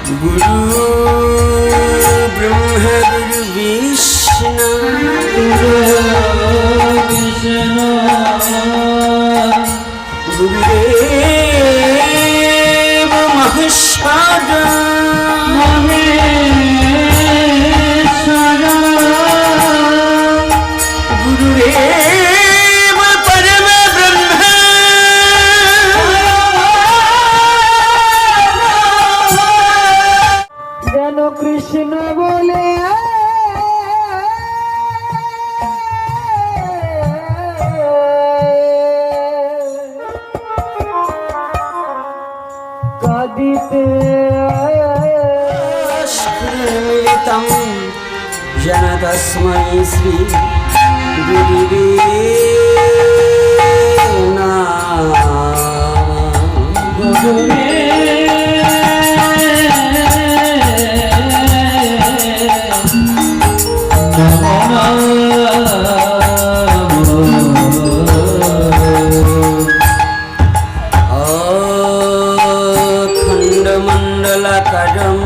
गुरु ब्रह्मा गुरु विष्णु गुरुदेव महेश्वर गुरुदेव परम ब्रह्म যেন কৃষ্ণ বলে কাঁদিতে मिलितं जन तस्मै श्री गुरुवे खण्डमण्डलकरं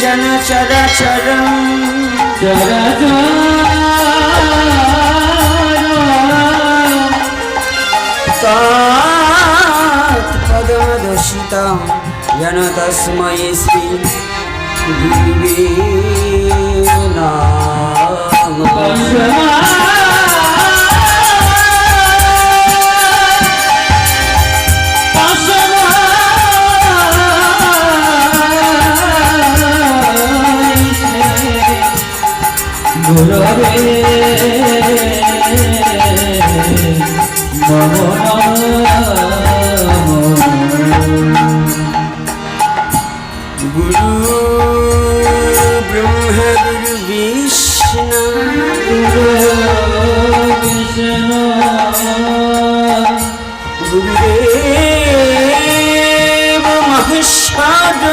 जन चरचरं तत्पदमदर्शितं जन तस्मै श्री गुरुवे नमः गुरु ब्रह्मा गुरु विष्णु गुरुदेव महेश्वर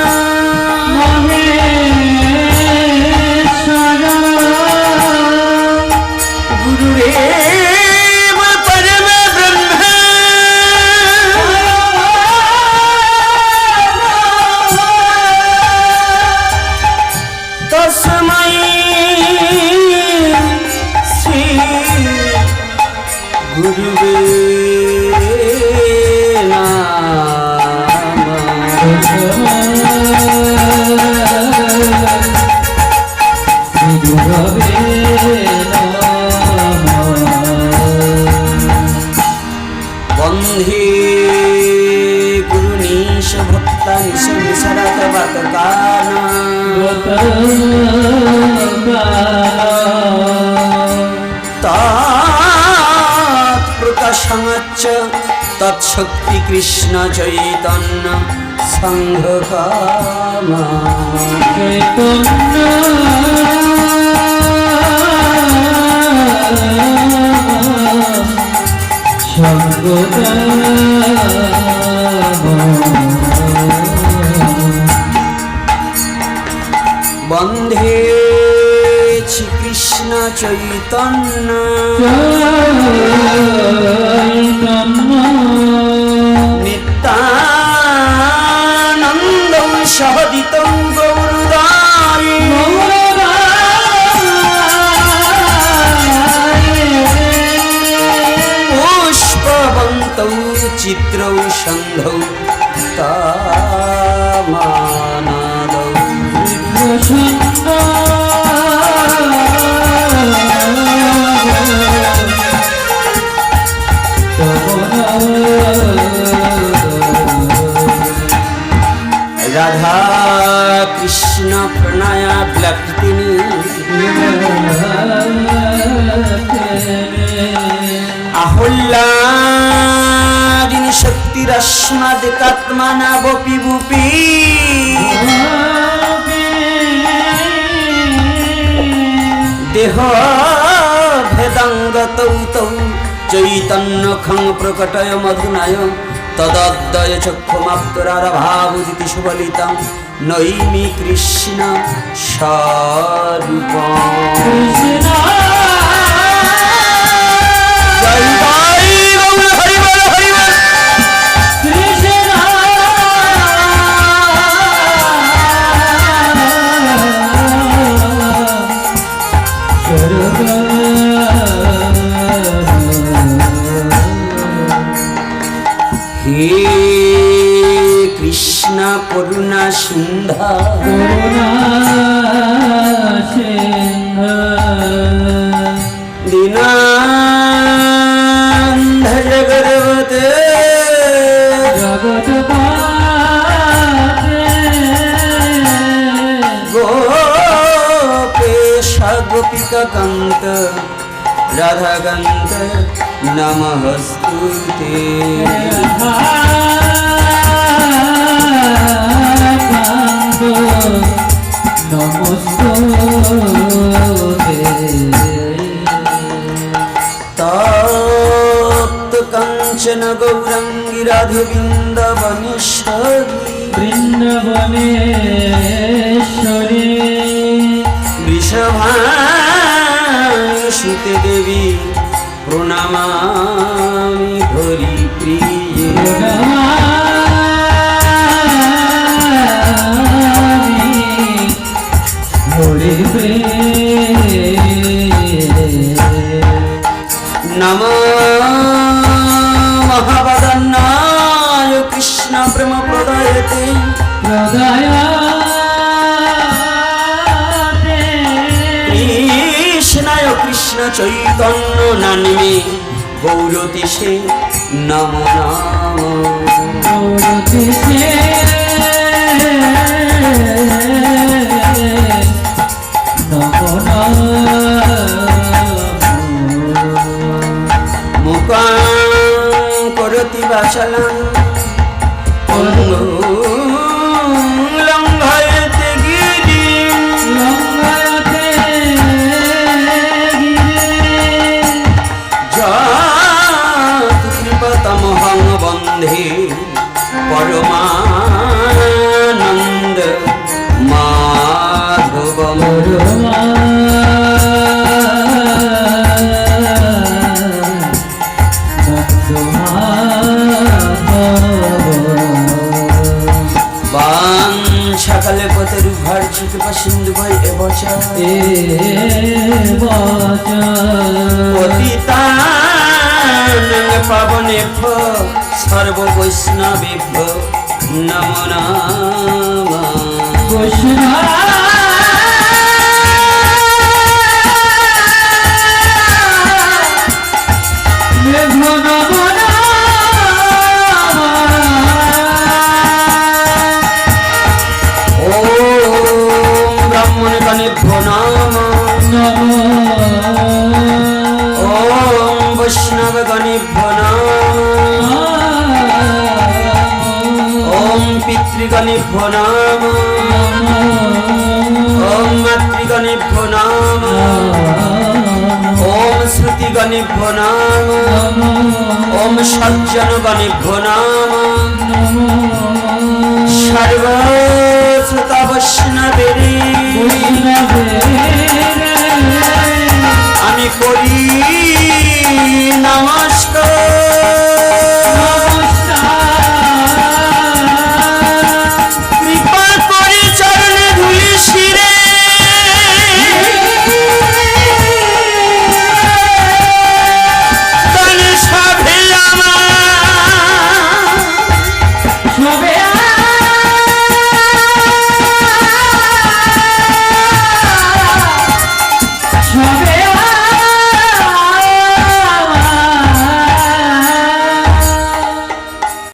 गुरुदेव परम ब्रह्म तस्मै श्री गुरुवे वंदे गुरुनीश भक्ता निशरत वर्तकाना तत्प्रकाशञ्च तत्शक्ति कृष्ण चैतन्य संघ कामा वंदे श्री कृष्ण चैतन्य नित्यानंद सहदितं गौरदायि पुष्पवन्तौ चित्रौ सन्धौ तामानादौ राधा कृष्ण प्रणय विलक्षिणी आहुल्लादिनी शक्तिरस्मद्कात्मना वपि वुपि देह भेदांगतौ तौ चैतन्यखं प्रकटय मधुनाय तदद्वय चक्षुमाप्तराभावुदिति सुबलितं नैमि कृष्ण स्वरूपम् সিন্ধা করুণা সিন্ধু দীনান্ধ জগৎপতে জগৎপতে গোপেশ গোপিকা কান্ত রাধাকান্ত নমস্তুতে নমস্তে তপ্ত কাঞ্চন গৌরাঙ্গী রাধে বৃন্দাবনেশ্বরী বৃন্দাবনেশ্বরী বৃষভানুসুতে দেবী প্রণমামি হরি প্রিয়ে হরে নম মহাবদন্নায় কৃষ্ণ প্রেম প্রদয়তে কৃষ্ণায় কৃষ্ণ চৈতন্য নামে গৌরতিষে নম নম মুকাং করতি বাচালাং লঙ্ঘয়তে গিরিং যাত কৃপতমহং বন্ধে পরমানন্দ মাধবম সকলে পতের ভার্চিত সিন্ধু ভাই এবচা পতিতানং পাবনে সর্ব বৈষ্ণবে নম নম ব্রাহ্মণগণেভ্যো নমঃ ওম বৈষ্ণবগণেভ্যো নমঃ ওম পিতৃগণেভ্যো নমঃ ওম মাতৃগণেভ্যো নমঃ ওম শ্রুতিগণেভ্যো নমঃ ওম সজ্জনগণেভ্যো নমঃ সর্ব শ্রোতা বৈষ্ণবের আমি করি